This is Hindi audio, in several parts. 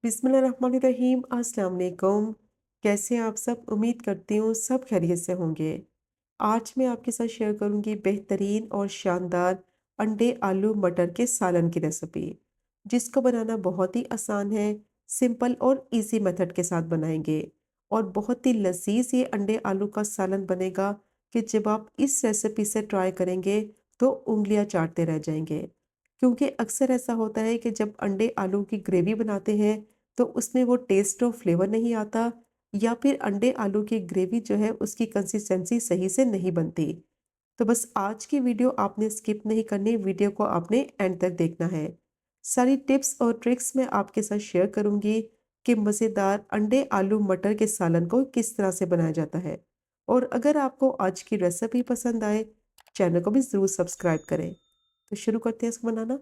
बिस्मिल्लाहिर्रहमानिर्रहीम। अस्सलाम वालेकुम। कैसे हैं आप सब? उम्मीद करती हूँ सब खैरियत से होंगे। आज मैं आपके साथ शेयर करूँगी बेहतरीन और शानदार अंडे आलू मटर के सालन की रेसिपी, जिसको बनाना बहुत ही आसान है। सिंपल और इजी मेथड के साथ बनाएंगे और बहुत ही लजीज ये अंडे आलू का सालन बनेगा कि जब आप इस रेसिपी से ट्राई करेंगे तो उंगलियां चाटते रह जाएंगे। क्योंकि अक्सर ऐसा होता है कि जब अंडे आलू की ग्रेवी बनाते हैं तो उसमें वो टेस्ट और फ्लेवर नहीं आता, या फिर अंडे आलू की ग्रेवी जो है उसकी कंसिस्टेंसी सही से नहीं बनती। तो बस आज की वीडियो आपने स्किप नहीं करनी, वीडियो को आपने एंड तक देखना है। सारी टिप्स और ट्रिक्स मैं आपके साथ शेयर करूंगी कि मज़ेदार अंडे आलू मटर के सालन को किस तरह से बनाया जाता है। और अगर आपको आज की रेसिपी पसंद आए, चैनल को भी ज़रूर सब्सक्राइब करें। तो शुरू करते हैं इसको बनाना।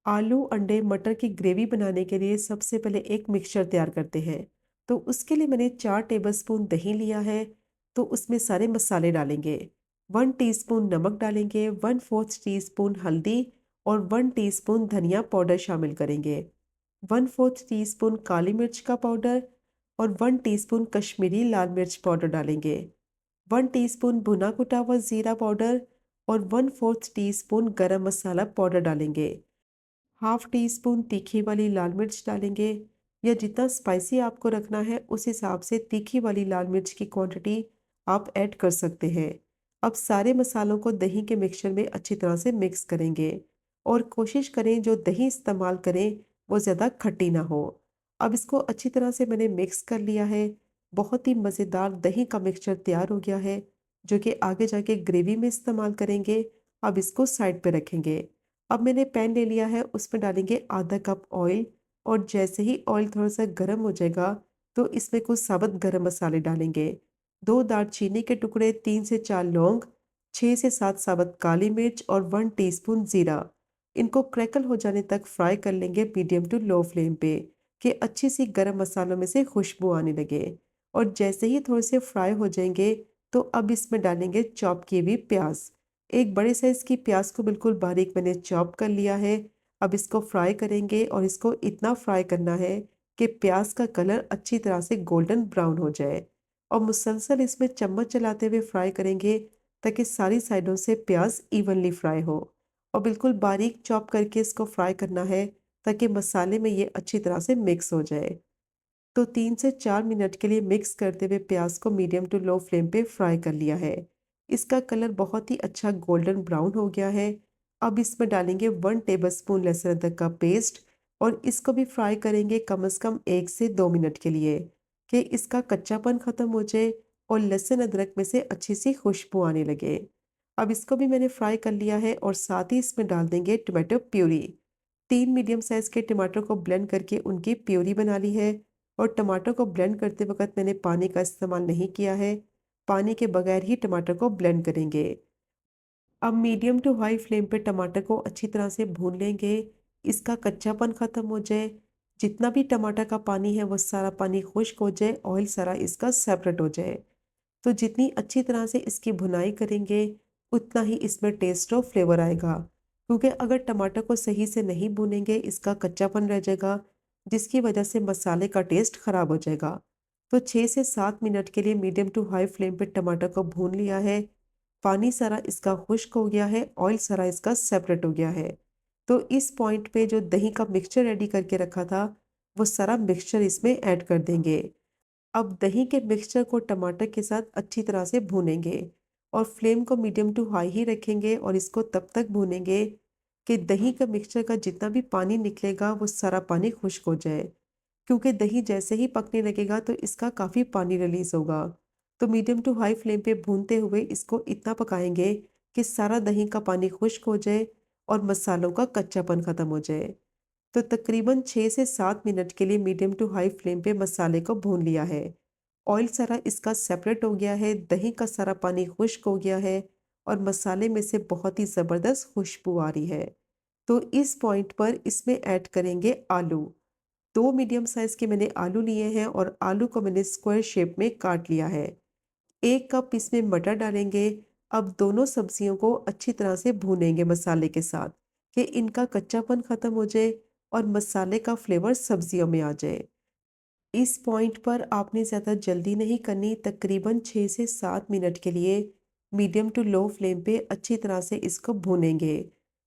आलू अंडे मटर की ग्रेवी बनाने के लिए सबसे पहले एक मिक्सचर तैयार करते हैं। तो उसके लिए मैंने 4 टेबलस्पून दही लिया है। तो उसमें सारे मसाले डालेंगे। 1 टीस्पून नमक डालेंगे, 1/4 टीस्पून हल्दी और 1 टीस्पून धनिया पाउडर शामिल करेंगे। 1/4 टीस्पून काली मिर्च का पाउडर और 1 टीस्पून कश्मीरी लाल मिर्च पाउडर डालेंगे। 1 टीस्पून भुना कुटा हुआ जीरा पाउडर और 1/4 टीस्पून गरम मसाला पाउडर डालेंगे। हाफ टी स्पून तीखी वाली लाल मिर्च डालेंगे, या जितना स्पाइसी आपको रखना है उस हिसाब से तीखी वाली लाल मिर्च की क्वांटिटी आप ऐड कर सकते हैं। अब सारे मसालों को दही के मिक्सचर में अच्छी तरह से मिक्स करेंगे और कोशिश करें जो दही इस्तेमाल करें वो ज़्यादा खट्टी ना हो। अब इसको अच्छी तरह से मैंने मिक्स कर लिया है। बहुत ही मज़ेदार दही का मिक्सचर तैयार हो गया है, जो कि आगे जाके ग्रेवी में इस्तेमाल करेंगे। अब इसको साइड पे रखेंगे। अब मैंने पैन ले लिया है, उसमें डालेंगे आधा कप ऑयल। और जैसे ही ऑयल थोड़ा सा गर्म हो जाएगा तो इसमें कुछ साबुत गरम मसाले डालेंगे। 2 दालचीनी के टुकड़े, 3 से 4 लौंग, 6 से 7 साबुत काली मिर्च और 1 टीस्पून जीरा। इनको क्रैकल हो जाने तक फ्राई कर लेंगे मीडियम टू लो फ्लेम पे, कि अच्छी सी गरम मसालों में से खुशबू आने लगे। और जैसे ही थोड़े से फ्राई हो जाएंगे तो अब इसमें डालेंगे चॉप किए हुए प्याज। एक बड़े साइज़ की प्याज को बिल्कुल बारीक मैंने चॉप कर लिया है। अब इसको फ्राई करेंगे और इसको इतना फ्राई करना है कि प्याज का कलर अच्छी तरह से गोल्डन ब्राउन हो जाए। और मुसलसल इसमें चम्मच चलाते हुए फ्राई करेंगे ताकि सारी साइडों से प्याज इवनली फ्राई हो। और बिल्कुल बारीक चॉप करके इसको फ्राई करना है ताकि मसाले में ये अच्छी तरह से मिक्स हो जाए। तो 3 से 4 मिनट के लिए मिक्स करते हुए प्याज को मीडियम टू लो फ्लेम पे फ्राई कर लिया है। इसका कलर बहुत ही अच्छा गोल्डन ब्राउन हो गया है। अब इसमें डालेंगे 1 टेबलस्पून लहसुन अदरक का पेस्ट और इसको भी फ्राई करेंगे कम से कम 1 से 2 मिनट के लिए, कि इसका कच्चापन खत्म हो जाए और लहसुन अदरक में से अच्छी सी खुशबू आने लगे। अब इसको भी मैंने फ्राई कर लिया है और साथ ही इसमें डाल देंगे टोमेटो प्यूरी। 3 मीडियम साइज़ के टमाटर को ब्लेंड करके उनकी प्यूरी बना ली है। और टमाटर को ब्लेंड करते वक़्त मैंने पानी का इस्तेमाल नहीं किया है। पानी के बगैर ही टमाटर को ब्लेंड करेंगे। अब मीडियम टू हाई फ्लेम पे टमाटर को अच्छी तरह से भून लेंगे। इसका कच्चापन ख़त्म हो जाए। जितना भी टमाटर का पानी है वो सारा पानी खुश्क हो जाए, ऑयल सारा इसका सेपरेट हो जाए। तो जितनी अच्छी तरह से इसकी भुनाई करेंगे उतना ही इसमें टेस्ट और फ्लेवर आएगा। क्योंकि अगर टमाटर को सही से नहीं भूनेंगे इसका कच्चापन रह जाएगा, जिसकी वजह से मसाले का टेस्ट खराब हो जाएगा। तो 6 से 7 मिनट के लिए मीडियम टू हाई फ्लेम पे टमाटर को भून लिया है। पानी सारा इसका खुश्क हो गया है, ऑयल सारा इसका सेपरेट हो गया है। तो इस पॉइंट पे जो दही का मिक्सचर रेडी करके रखा था वो सारा मिक्सचर इसमें ऐड कर देंगे। अब दही के मिक्सचर को टमाटर के साथ अच्छी तरह से भूनेंगे और फ्लेम को मीडियम टू हाई ही रखेंगे और इसको तब तक भूनेंगे कि दही का मिक्सचर का जितना भी पानी निकलेगा वो सारा पानी खुश्क हो जाए। क्योंकि दही जैसे ही पकने लगेगा तो इसका काफ़ी पानी रिलीज होगा। तो मीडियम टू हाई फ्लेम पे भूनते हुए इसको इतना पकाएंगे कि सारा दही का पानी खुश्क हो जाए और मसालों का कच्चापन ख़त्म हो जाए। तो तकरीबन 6 से 7 मिनट के लिए मीडियम टू हाई फ्लेम पे मसाले को भून लिया है। ऑयल सारा इसका सेपरेट हो गया है, दही का सारा पानी खुश्क हो गया है और मसाले में से बहुत ही ज़बरदस्त खुशबू आ रही है। तो इस पॉइंट पर इसमें ऐड करेंगे आलू। 2 मीडियम साइज़ के मैंने आलू लिए हैं और आलू को मैंने स्क्वायर शेप में काट लिया है। 1 कप इसमें मटर डालेंगे। अब दोनों सब्जियों को अच्छी तरह से भूनेंगे मसाले के साथ, कि इनका कच्चापन ख़त्म हो जाए और मसाले का फ्लेवर सब्जियों में आ जाए। इस पॉइंट पर आपने ज़्यादा जल्दी नहीं करनी, तकरीबन 6 से 7 मिनट के लिए मीडियम टू लो फ्लेम पे अच्छी तरह से इसको भूनेंगे,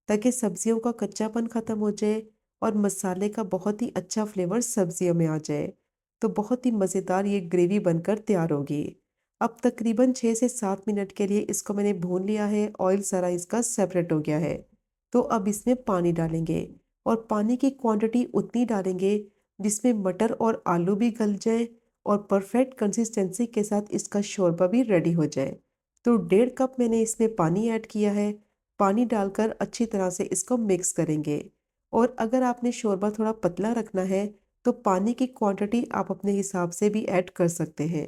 ताकि सब्जियों का कच्चापन ख़त्म हो जाए और मसाले का बहुत ही अच्छा फ्लेवर सब्जियों में आ जाए। तो बहुत ही मज़ेदार ये ग्रेवी बनकर तैयार होगी। अब तकरीबन 6 से 7 मिनट के लिए इसको मैंने भून लिया है, ऑयल सारा इसका सेपरेट हो गया है। तो अब इसमें पानी डालेंगे और पानी की क्वांटिटी उतनी डालेंगे जिसमें मटर और आलू भी गल जाए और परफेक्ट कंसिस्टेंसी के साथ इसका शोरबा भी रेडी हो जाए। तो 1.5 कप मैंने इसमें पानी ऐड किया है। पानी डालकर अच्छी तरह से इसको मिक्स करेंगे। और अगर आपने शोरबा थोड़ा पतला रखना है तो पानी की क्वांटिटी आप अपने हिसाब से भी ऐड कर सकते हैं।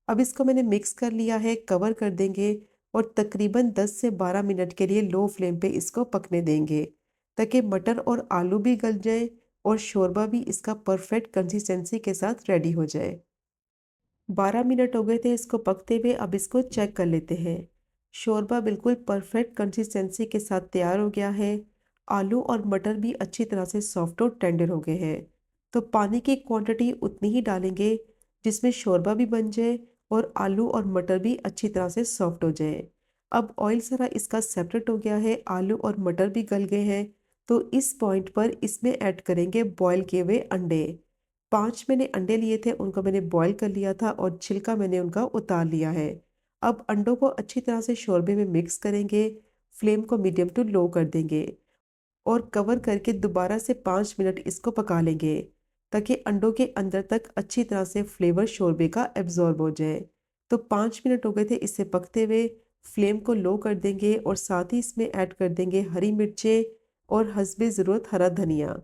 अब इसको मैंने मिक्स कर लिया है, कवर कर देंगे और तकरीबन 10 से 12 मिनट के लिए लो फ्लेम पे इसको पकने देंगे, ताकि मटर और आलू भी गल जाए और शोरबा भी इसका परफेक्ट कंसिस्टेंसी के साथ रेडी हो जाए। 12 मिनट हो गए थे इसको पकते हुए, अब इसको चेक कर लेते हैं। शोरबा बिल्कुल परफेक्ट कंसिस्टेंसी के साथ तैयार हो गया है। आलू और मटर भी अच्छी तरह से सॉफ्ट और टेंडर हो गए हैं। तो पानी की क्वांटिटी उतनी ही डालेंगे जिसमें शोरबा भी बन जाए और आलू और मटर भी अच्छी तरह से सॉफ्ट हो जाए। अब ऑयल सारा इसका सेपरेट हो गया है, आलू और मटर भी गल गए हैं। तो इस पॉइंट पर इसमें ऐड करेंगे बॉयल किए हुए अंडे। 5 मैंने अंडे लिए थे, उनको मैंने बॉयल कर लिया था और छिलका मैंने उनका उतार लिया है। अब अंडों को अच्छी तरह से शोरबे में मिक्स करेंगे, फ्लेम को मीडियम टू लो कर देंगे और कवर करके दोबारा से 5 मिनट इसको पका लेंगे, ताकि अंडों के अंदर तक अच्छी तरह से फ्लेवर शोरबे का एब्जॉर्ब हो जाए। तो 5 मिनट हो गए थे इसे पकते हुए, फ्लेम को लो कर देंगे और साथ ही इसमें ऐड कर देंगे हरी मिर्चें और हस्बे ज़रूरत हरा धनिया।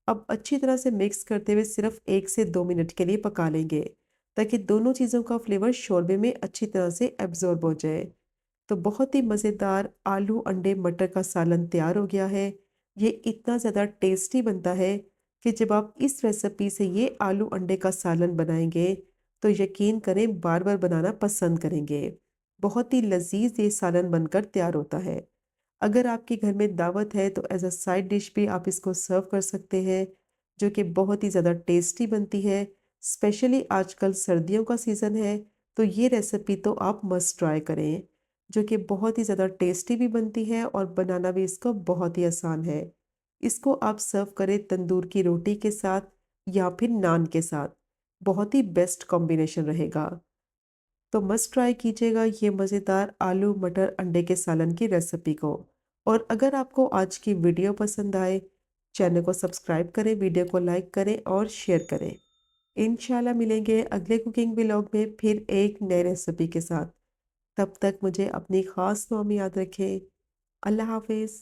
अब अच्छी तरह से मिक्स करते हुए सिर्फ 1 से 2 मिनट के लिए पका लेंगे, ताकि दोनों चीज़ों का फ्लेवर शोरबे में अच्छी तरह से एब्जॉर्ब हो जाए। तो बहुत ही मज़ेदार आलू अंडे मटर का सालन तैयार हो गया है। ये इतना ज़्यादा टेस्टी बनता है कि जब आप इस रेसिपी से ये आलू अंडे का सालन बनाएंगे तो यकीन करें बार बार बनाना पसंद करेंगे। बहुत ही लजीज ये सालन बनकर तैयार होता है। अगर आपके घर में दावत है तो एज अ साइड डिश भी आप इसको सर्व कर सकते हैं, जो कि बहुत ही ज़्यादा टेस्टी बनती है। स्पेशली आजकल सर्दियों का सीज़न है, तो ये रेसिपी तो आप मस्ट ट्राई करें, जो कि बहुत ही ज़्यादा टेस्टी भी बनती है और बनाना भी इसको बहुत ही आसान है। इसको आप सर्व करें तंदूर की रोटी के साथ या फिर नान के साथ, बहुत ही बेस्ट कॉम्बिनेशन रहेगा। तो मस्ट ट्राई कीजिएगा ये मज़ेदार आलू मटर अंडे के सालन की रेसिपी को। और अगर आपको आज की वीडियो पसंद आए, चैनल को सब्सक्राइब करें, वीडियो को लाइक करें और शेयर करें। इंशाल्लाह मिलेंगे अगले कुकिंग व्लॉग में फिर एक नए रेसिपी के साथ। तब तक मुझे अपनी ख़ास दुआ में याद रखें। अल्लाह हाफ़िज़।